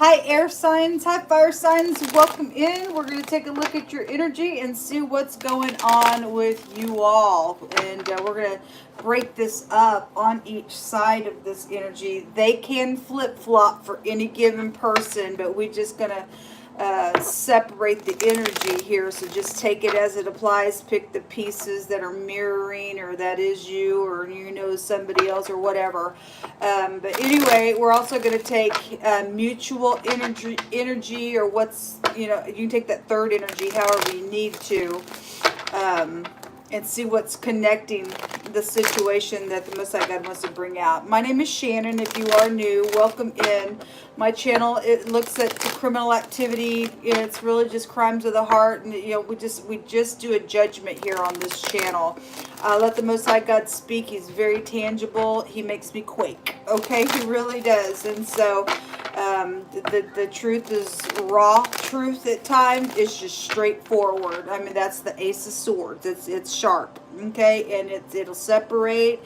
Hi air signs, hi fire signs, welcome in. We're going to take a look at your energy and see what's going on with you all. And we're going to break this up on each side of this energy. They can flip-flop for any given person, but we're just going to separate the energy here. So just take it as it applies. Pick the pieces that are mirroring, or that is you, or you know somebody else, or whatever. But anyway, we're also going to take mutual energy, or what's, you know, you can take that third energy however you need to, and see what's connecting the situation that the Most High God wants to bring out. My name is Shannon. If you are new, welcome in. My channel, it looks at criminal activity. It's really just crimes of the heart, and you know, we just do a judgment here on this channel. Let the Most High God speak. He's very tangible. He makes me quake. Okay, he really does. And so the truth is raw truth at times. It's just straightforward. I mean, that's the Ace of Swords. It's sharp. Okay, and it'll separate.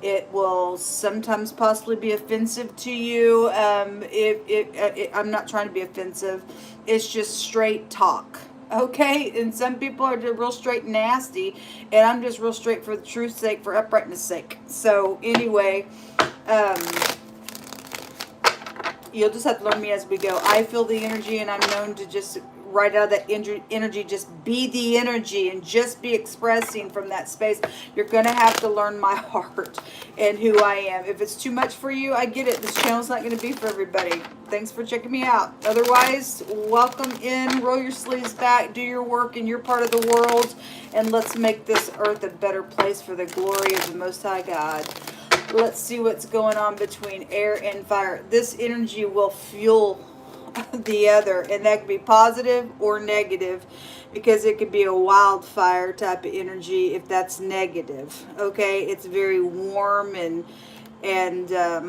It will sometimes possibly be offensive to you. I'm not trying to be offensive. It's just straight talk. Okay, and some people are just real straight and nasty, and I'm just real straight for the truth's sake, for uprightness sake. So anyway, you'll just have to learn me as we go. I feel the energy, and I'm known to just right out of that energy, just be the energy and just be expressing from that space. You're going to have to learn my heart and who I am. If it's too much for you, I get it. This channel's not going to be for everybody. Thanks for checking me out. Otherwise, welcome in. Roll your sleeves back. Do your work in your part of the world. And let's make this earth a better place for the glory of the Most High God. Let's see what's going on between air and fire. This energy will fuel the other, and that could be positive or negative, because it could be a wildfire type of energy if that's negative. Okay, it's very warm and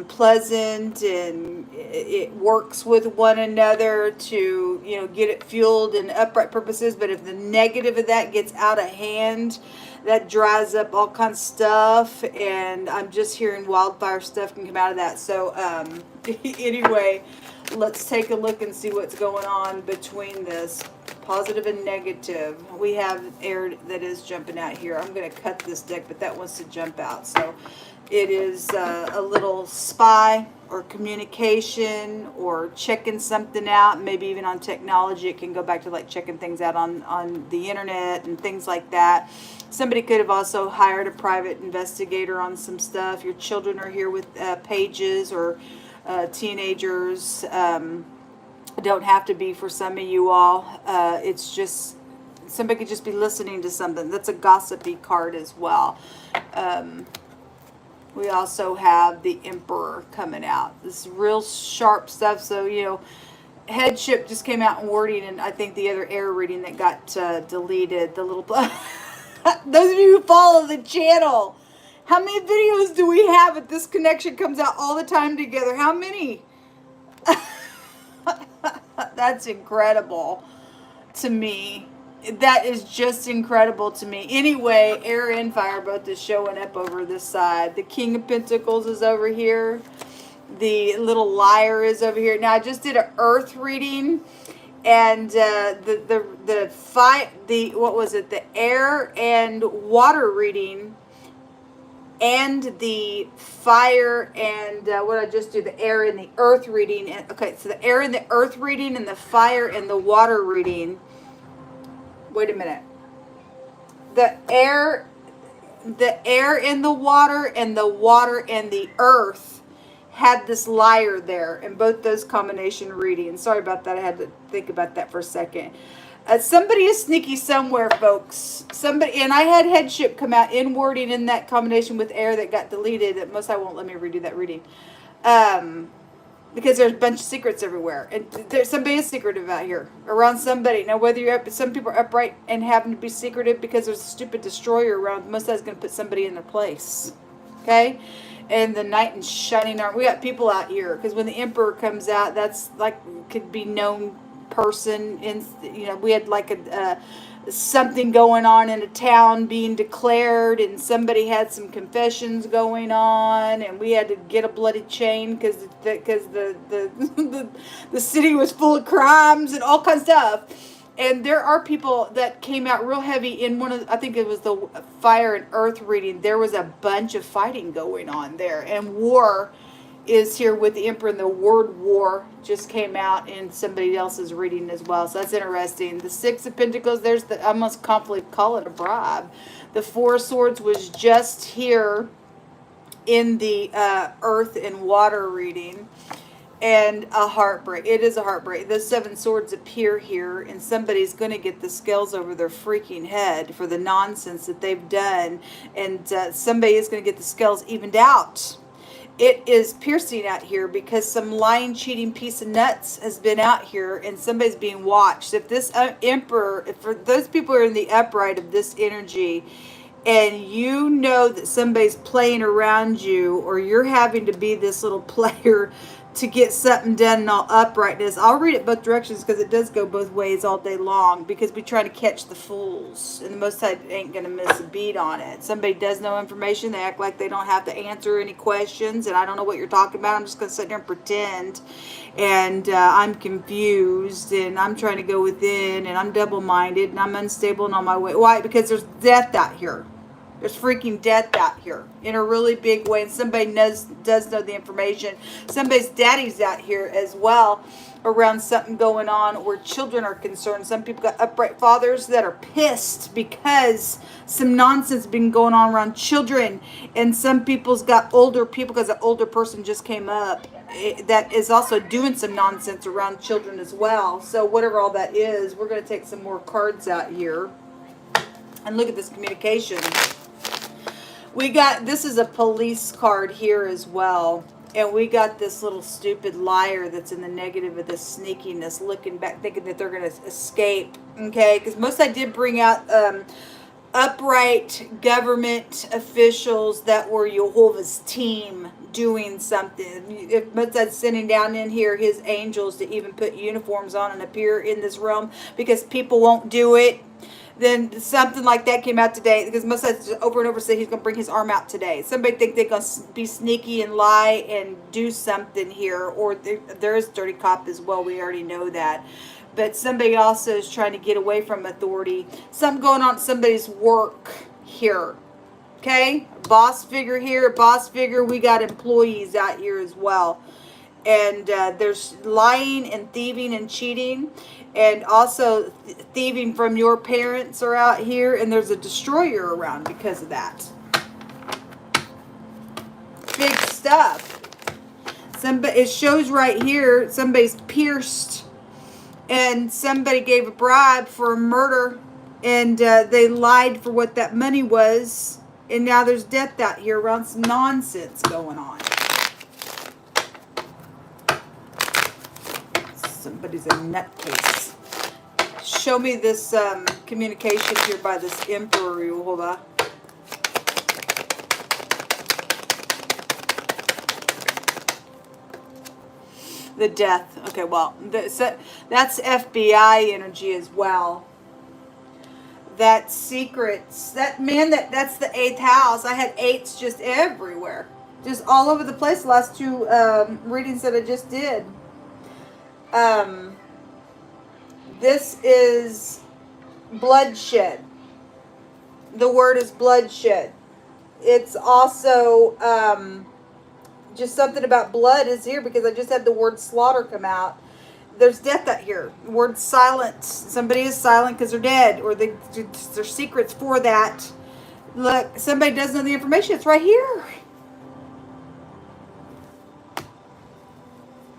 pleasant, and it works with one another to, you know, get it fueled in upright purposes. But if the negative of that gets out of hand, that dries up all kinds of stuff, and I'm just hearing wildfire stuff can come out of that. So anyway, let's take a look and see what's going on between this positive and negative. We have air that is jumping out here. I'm going to cut this deck, but that wants to jump out. So it is a little spy or communication or checking something out, maybe even on technology. It can go back to like checking things out on the internet and things like that. Somebody could have also hired a private investigator on some stuff. Your children are here with pages, or teenagers. Don't have to be for some of you all. It's just somebody could just be listening to something. That's a gossipy card as well. We also have the Emperor coming out. This real sharp stuff. So, you know, headship just came out in wording, and I think the other air reading that got deleted. The little those of you who follow the channel, how many videos do we have if this connection comes out all the time together? How many? That's incredible to me. That is just incredible to me. Anyway, air and fire both is showing up over this side. The King of Pentacles is over here. The little liar is over here. Now, I just did an earth reading, and what was it? The air and water reading, and the fire and what I just do, the air and the earth reading. And okay, so the air and the earth reading and the fire and the water reading. Wait a minute. The air in the water and the earth had this liar there, and both those combination readings. Sorry about that. I had to think about that for a second. Somebody is sneaky somewhere, folks. Somebody, and I had headship come out in wording in that combination with air that got deleted. That most I won't let me redo that reading. Because there's a bunch of secrets everywhere, and there's somebody is secretive out here around somebody. Now, whether you're up, some people are upright and happen to be secretive because there's a stupid destroyer around. Most of that's going to put somebody in their place. Okay, and the knight in shining armor. We got people out here, because when the Emperor comes out, that's like could be known person. In, you know, we had like something going on in a town being declared, and somebody had some confessions going on, and we had to get a bloody chain because the city was full of crimes and all kinds of stuff. And there are people that came out real heavy in one of, I think it was the fire and earth reading. There was a bunch of fighting going on there, and war is here with the Emperor, and the word war just came out in somebody else's reading as well. So that's interesting. The Six of Pentacles, there's the, I almost confidently call it a bribe. The Four of Swords was just here in the earth and water reading. And a heartbreak. It is a heartbreak. The Seven Swords appear here, and somebody's going to get the scales over their freaking head for the nonsense that they've done. And somebody is going to get the scales evened out. It is piercing out here because some lying, cheating piece of nuts has been out here, and somebody's being watched. If this Emperor, if for those people who are in the upright of this energy, and you know that somebody's playing around you, or you're having to be this little player to get something done in all uprightness. I'll read it both directions because it does go both ways all day long, because we try to catch the fools, and the Most High ain't going to miss a beat on it. Somebody does know information. They act like they don't have to answer any questions, and I don't know what you're talking about. I'm just going to sit there and pretend, and I'm confused, and I'm trying to go within, and I'm double-minded, and I'm unstable and on my way. Why? Because there's death out here. There's freaking death out here in a really big way, and somebody does know the information. Somebody's daddy's out here as well around something going on where children are concerned. Some people got upright fathers that are pissed because some nonsense been going on around children, and some people's got older people because an older person just came up that is also doing some nonsense around children as well. So whatever all that is, we're going to take some more cards out here and look at this communication. We got, this is a police card here as well. And we got this little stupid liar that's in the negative of this sneakiness, looking back, thinking that they're going to escape. Okay? Because most I did bring out upright government officials that were Jehovah's team doing something. If Mozart's sending down in here his angels to even put uniforms on and appear in this realm because people won't do it, then something like that came out today, because Moses over and over said he's going to bring his arm out today. Somebody think they're going to be sneaky and lie and do something here, or there is dirty cop as well. We already know that. But somebody also is trying to get away from authority. Something going on at somebody's work here. Okay? Boss figure here, boss figure. We got employees out here as well. And there's lying and thieving and cheating, and also thieving from your parents are out here, and there's a destroyer around because of that. Big stuff. Somebody, it shows right here, somebody's pierced, and somebody gave a bribe for a murder, and they lied for what that money was, and now there's death out here around some nonsense going on. Somebody's a nutcase. Show me this communication here by this Emperor. Hold on. The death. Okay, well, that's FBI energy as well. That secrets. That man, that's the 8th house. I had 8s just everywhere. Just all over the place the last 2 readings that I just did. This is bloodshed. The word is bloodshed. It's also just something about blood is here because I just had the word slaughter come out. There's death out here. The word silent. Somebody is silent because they're dead, or there's secrets for that. Look, somebody does know the information. It's right here.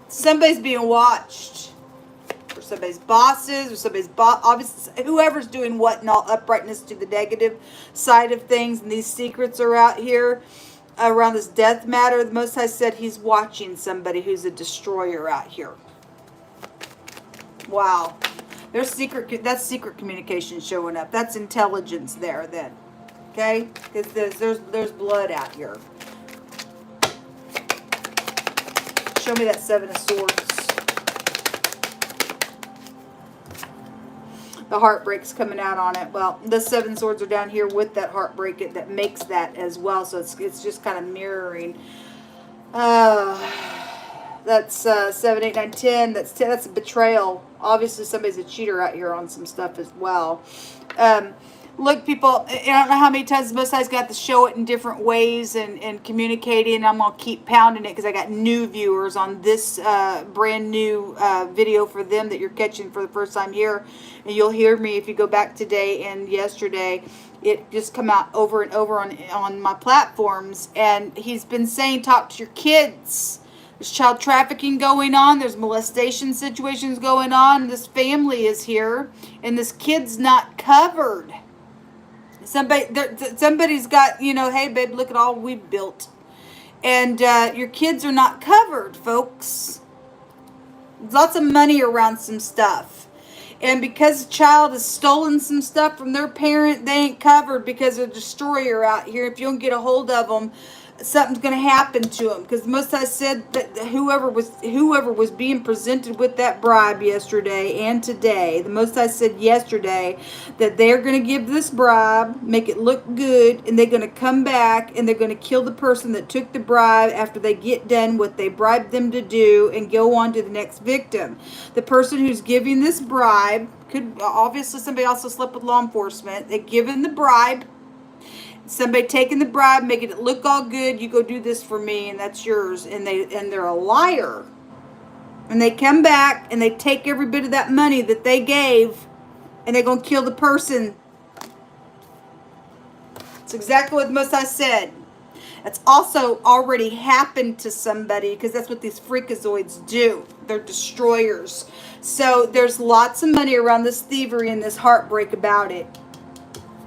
Somebody's being watched. Or somebody's bosses, or somebody's boss. Obviously, whoever's doing what in all uprightness to the negative side of things. And these secrets are out here around this death matter. The Most High said he's watching somebody who's a destroyer out here. Wow. There's that's secret communication showing up. That's intelligence there then. Okay? Because there's blood out here. Show me that 7 of Swords. The heartbreak's coming out on it. Well, the 7 swords are down here with that heartbreak that makes that as well. So it's just kind of mirroring. That's 7, 8, 9, 10. That's 10. That's a betrayal. Obviously, somebody's a cheater out here on some stuff as well. Look, people, I don't know how many times the Most High's got to show it in different ways and communicating. I'm going to keep pounding it because I got new viewers on this brand new video for them that you're catching for the first time here. And you'll hear me if you go back today and yesterday. It just come out over and over on my platforms. And he's been saying, talk to your kids. There's child trafficking going on. There's molestation situations going on. This family is here. And this kid's not covered. Somebody's got, you know, hey, babe, look at all we've built. And your kids are not covered, folks. There's lots of money around some stuff. And because a child has stolen some stuff from their parent, they ain't covered because of a destroyer out here. If you don't get a hold of them, something's going to happen to them. Because the Most High said that whoever was being presented with that bribe yesterday and today, the Most High said yesterday that they're going to give this bribe, make it look good, and they're going to come back and they're going to kill the person that took the bribe after they get done what they bribed them to do and go on to the next victim. The person who's giving this bribe could, obviously somebody also slept with law enforcement. They're giving the bribe. Somebody taking the bribe, making it look all good. You go do this for me, and that's yours. And they're a liar. And they come back and they take every bit of that money that they gave, and they're gonna kill the person. It's exactly what the Most High said. That's also already happened to somebody because that's what these freakazoids do. They're destroyers. So there's lots of money around this thievery and this heartbreak about it.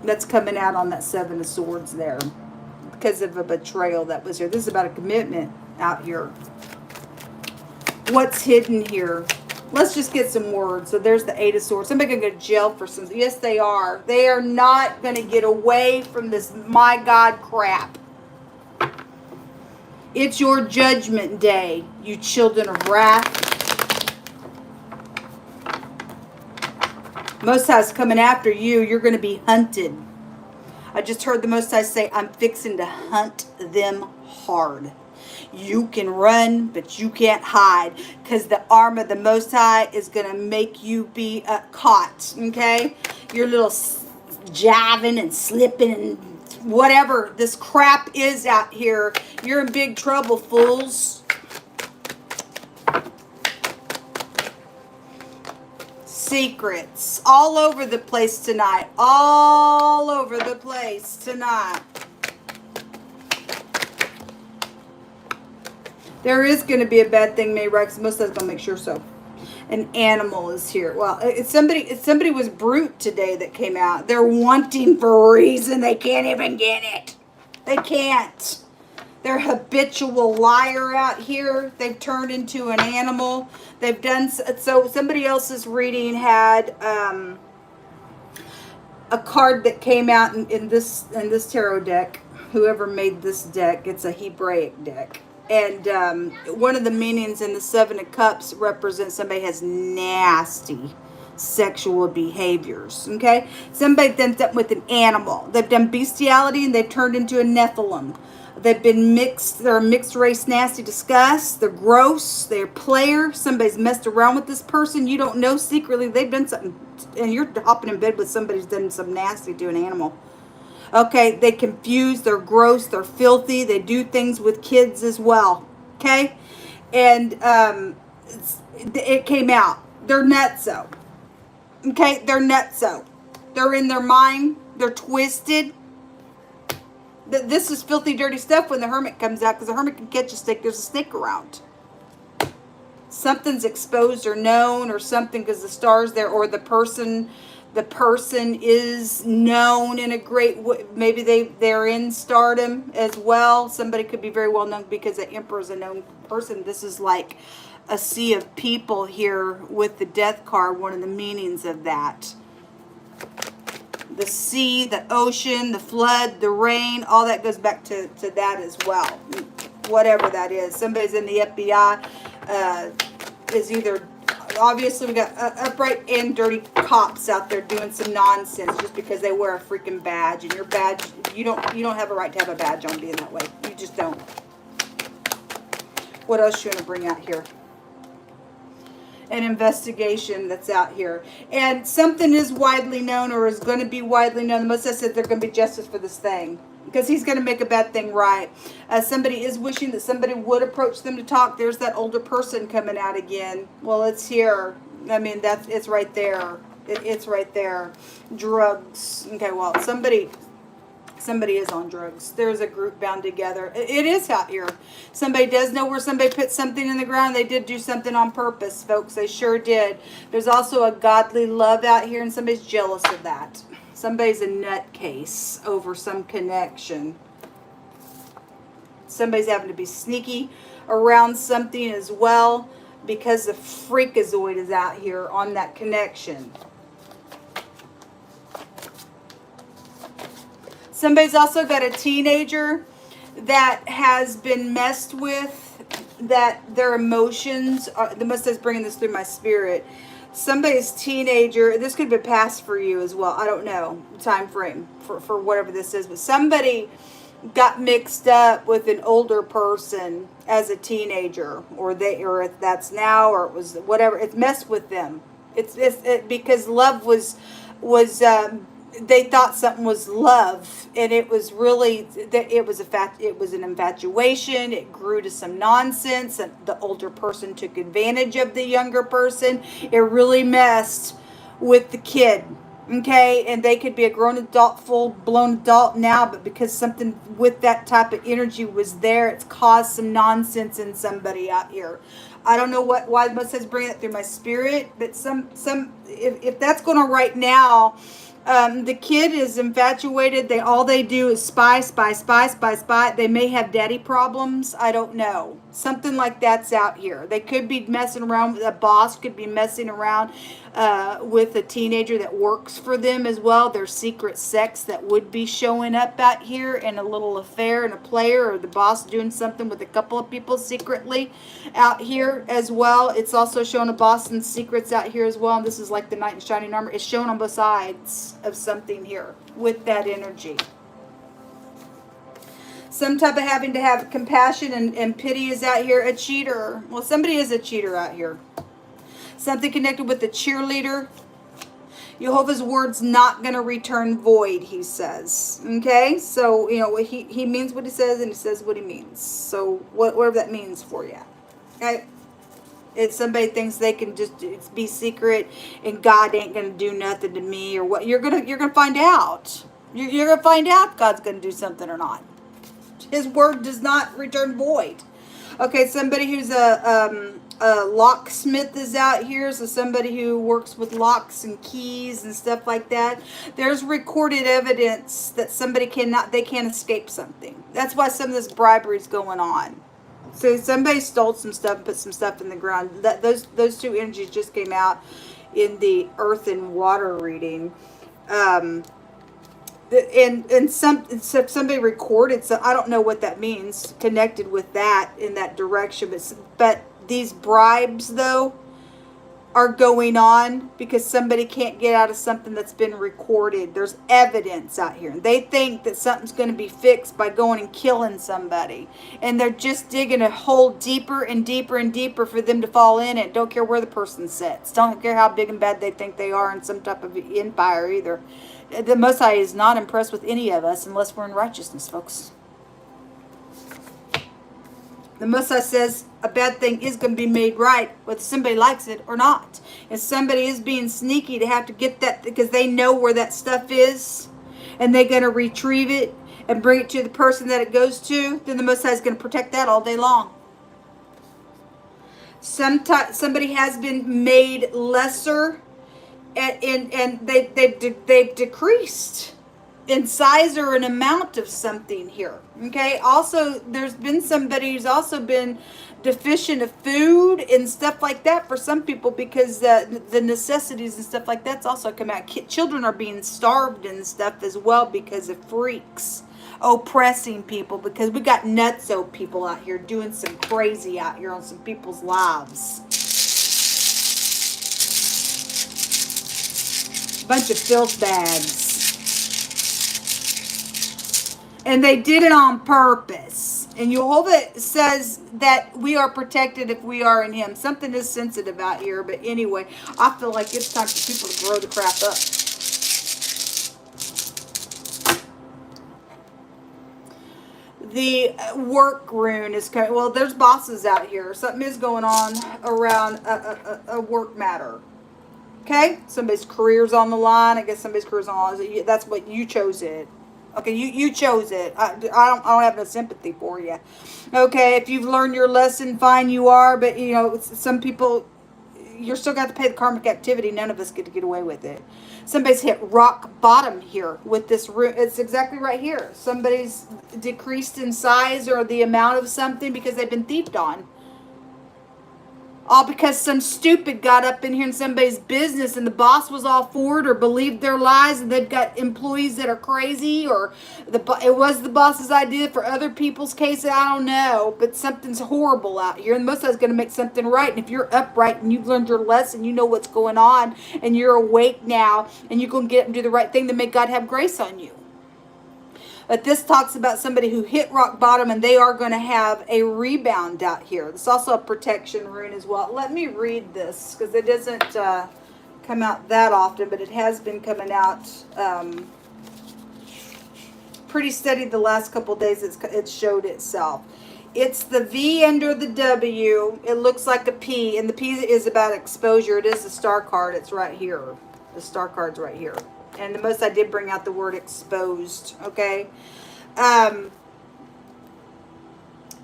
That's coming out on that 7 of Swords there because of a betrayal that was here. This is about a commitment out here. What's hidden here? Let's just get some words. So there's the 8 of Swords. Somebody can go to jail for some. Yes, they are. They are not going to get away from this my God crap. It's your judgment day, you children of wrath. Most High's coming after you. You're going to be hunted. I just heard the Most High say, I'm fixing to hunt them hard. You can run, but you can't hide. Because the arm of the Most High is going to make you be caught. Okay? Your little jiving and slipping and whatever this crap is out here. You're in big trouble, fools. Secrets all over the place tonight. All over the place tonight. There is going to be a bad thing made right because most of us going to make sure so. An animal is here. Well, it's somebody was brute today that came out. They're wanting for a reason. They can't even get it. They can't. They're habitual liar out here. They've turned into an animal. They've done so. Somebody else's reading had a card that came out in this tarot deck. Whoever made this deck, it's a Hebraic deck, and one of the meanings in the 7 of Cups represents somebody has nasty sexual behaviors. Okay, somebody's done something with an animal. They've done bestiality and they've turned into a Nephilim. They've been mixed. They're a mixed race, nasty, disgust. They're gross. They're player. Somebody's messed around with this person. You don't know secretly they've done something, and you're hopping in bed with somebody who's done some nasty to an animal. Okay, they confuse. They're gross. They're filthy. They do things with kids as well. Okay, and it came out. They're nutso. Okay, they're nutso. They're in their mind. They're twisted. This is filthy, dirty stuff when the Hermit comes out, because the Hermit can catch a snake. There's a snake around. Something's exposed or known or something because the star's there, or the person is known in a great way. Maybe they're in stardom as well. Somebody could be very well known because the Emperor is a known person. This is like a sea of people here with the Death card, one of the meanings of that. The sea, the ocean, the flood, the rain, all that goes back to that as well. Whatever that is. Somebody's in the FBI is either obviously we got upright and dirty cops out there doing some nonsense just because they wear a freaking badge, and your badge, you don't have a right to have a badge on being that way. You just don't. What else you want to bring out here? An investigation that's out here, and something is widely known or is going to be widely known. The Most High said there's going to be justice for this thing, because he's going to make a bad thing right. Somebody is wishing that somebody would approach them to talk. There's that older person coming out again. Well, it's here. I mean, it's right there. It's right there. Drugs. Okay, well, somebody is on drugs. There's a group bound together. It is out here. Somebody does know where somebody put something in the ground. They did do something on purpose, folks. They sure did. There's also a godly love out here, and somebody's jealous of that. Somebody's a nutcase over some connection. Somebody's having to be sneaky around something as well, because the freakazoid is out here on that connection. Somebody's also got a teenager that has been messed with, that their emotions are, the Most High is bringing this through my spirit. Somebody's teenager, this could be past for you as well. I don't know time frame for whatever this is, but somebody got mixed up with an older person as a teenager, or if that's now, or it was whatever. It messed with them. It's because love was they thought something was love, and it was really that it was an infatuation. It grew to some nonsense, and the older person took advantage of the younger person. It really messed with the kid. Okay, and they could be a grown adult, full-blown adult now, but because something with that type of energy was there, it's caused some nonsense in somebody out here. I don't know why the Most High is bringing it through my spirit, but if that's going on right now. The kid is infatuated. All they do is spy. They may have daddy problems. I don't know. Something like that's out here. They could be messing around. A boss could be messing around with a teenager that works for them as well. There's secret sex that would be showing up out here, and a little affair and a player, or the boss doing something with a couple of people secretly out here as well. It's also showing a boss and secrets out here as well. And this is like the knight in shining armor. It's shown on both sides of something here with that energy. Some type of having to have compassion and pity is out here. A cheater. Well, somebody is a cheater out here. Something connected with the cheerleader. Jehovah's word's not going to return void, he says. Okay? So, he means what he says, and he says what he means. So, whatever that means for you. Okay? If somebody thinks they can just be secret and God ain't going to do nothing to me or what, you're gonna find out. You're going to find out if God's going to do something or not. His word does not return void. Okay, somebody who's a locksmith is out here. So somebody who works with locks and keys and stuff like that. There's recorded evidence that somebody can't escape something. That's why some of this bribery is going on. So somebody stole some stuff and put some stuff in the ground. Those two energies just came out in the earth and water reading. And somebody recorded, so I don't know what that means, connected with that in that direction. But these bribes, though, are going on because somebody can't get out of something that's been recorded. There's evidence out here. They think that something's going to be fixed by going and killing somebody. And they're just digging a hole deeper and deeper and deeper for them to fall in it. Don't care where the person sits. Don't care how big and bad they think they are in some type of empire either. The Most High is not impressed with any of us unless we're in righteousness, folks. The Most High says a bad thing is going to be made right, whether somebody likes it or not. If somebody is being sneaky to have to get that because they know where that stuff is, and they're going to retrieve it and bring it to the person that it goes to, then the Most High is going to protect that all day long. Somebody has been made lesser, and they've decreased in size or an amount of something here. Okay, also there's been somebody who's also been deficient of food and stuff like that for some people, because the necessities and stuff like that's also come out. Children are being starved and stuff as well because of freaks oppressing people, because we got nutso people out here doing some crazy out here on some people's lives. Bunch of filth bags. And they did it on purpose. And Jehovah says that we are protected if we are in him. Something is sensitive out here. But anyway, I feel like it's time for people to grow the crap up. The work rune is coming. Well, there's bosses out here. Something is going on around a work matter. Okay? Somebody's career's on the line. I guess somebody's career's on the line. That's what you chose it. Okay, you chose it. I don't have no sympathy for you. Okay, if you've learned your lesson, fine, you are. But, you know, some people, you're still got to pay the karmic activity. None of us get to get away with it. Somebody's hit rock bottom here with this root. It's exactly right here. Somebody's decreased in size or the amount of something because they've been thieved on. All because some stupid got up in here in somebody's business and the boss was all for it or believed their lies, and they've got employees that are crazy, or it was the boss's idea for other people's cases. I don't know, but something's horrible out here, and most of us going to make something right. And if you're upright and you've learned your lesson, you know what's going on, and you're awake now, and you're going to get up and do the right thing to make God have grace on you. But this talks about somebody who hit rock bottom, and they are going to have a rebound out here. It's also a protection rune as well. Let me read this because it doesn't come out that often, but it has been coming out pretty steady the last couple of days. It's showed itself. It's the V under the W. It looks like a P, and the P is about exposure. It is the star card. It's right here. The star card's right here. And the most I did bring out the word exposed, okay?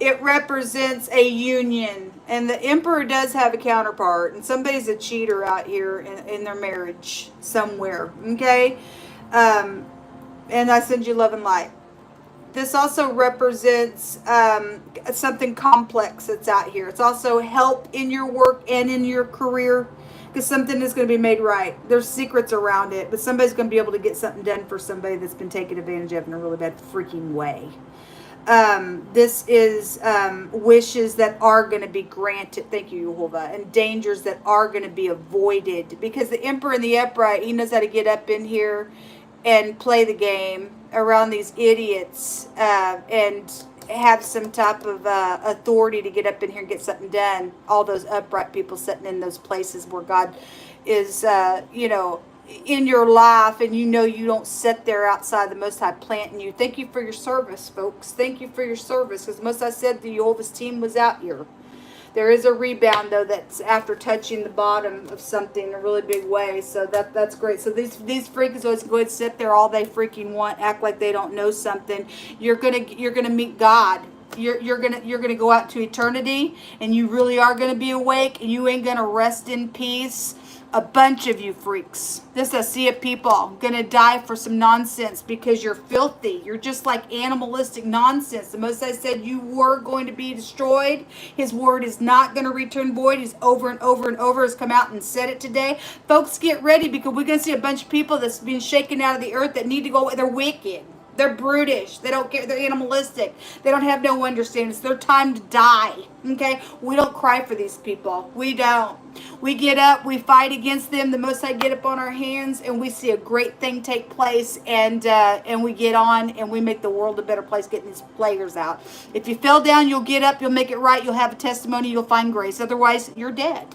It represents a union. And the Emperor does have a counterpart. And somebody's a cheater out here in their marriage somewhere, okay? And I send you love and light. This also represents something complex that's out here. It's also help in your work and in your career. Because something is going to be made right. There's secrets around it, but somebody's going to be able to get something done for somebody that's been taken advantage of in a really bad freaking way. This is wishes that are going to be granted. Thank you, Jehovah. And dangers that are going to be avoided. Because the Emperor in the upright, he knows how to get up in here and play the game around these idiots and have some type of authority to get up in here and get something done. All those upright people sitting in those places where God is, you know, in your life, and you know you don't sit there outside the Most High planting you. Thank you for your service, folks. Thank you for your service, because most I said the Jehovah's team was out here. There is a rebound, though, that's after touching the bottom of something in a really big way. So that's great. So these freakazoids can go ahead and sit there all they freaking want, act like they don't know something. You're gonna meet God. You're gonna go out to eternity, and you really are gonna be awake, and you ain't gonna rest in peace. A bunch of you freaks. This a sea of people gonna die for some nonsense because you're filthy. You're just like animalistic nonsense. The Most High said you were going to be destroyed. His word is not going to return void. He's over and over and over has come out and said it today. Folks, get ready, because we're going to see a bunch of people that's being shaken out of the earth that need to go. They're wicked. They're brutish. They don't care. They're animalistic. They don't have no understanding. It's their time to die. Okay? We don't cry for these people. We don't. We get up. We fight against them. The Most High get up on our hands, and we see a great thing take place, and we get on, and we make the world a better place getting these players out. If you fell down, you'll get up. You'll make it right. You'll have a testimony. You'll find grace. Otherwise, you're dead.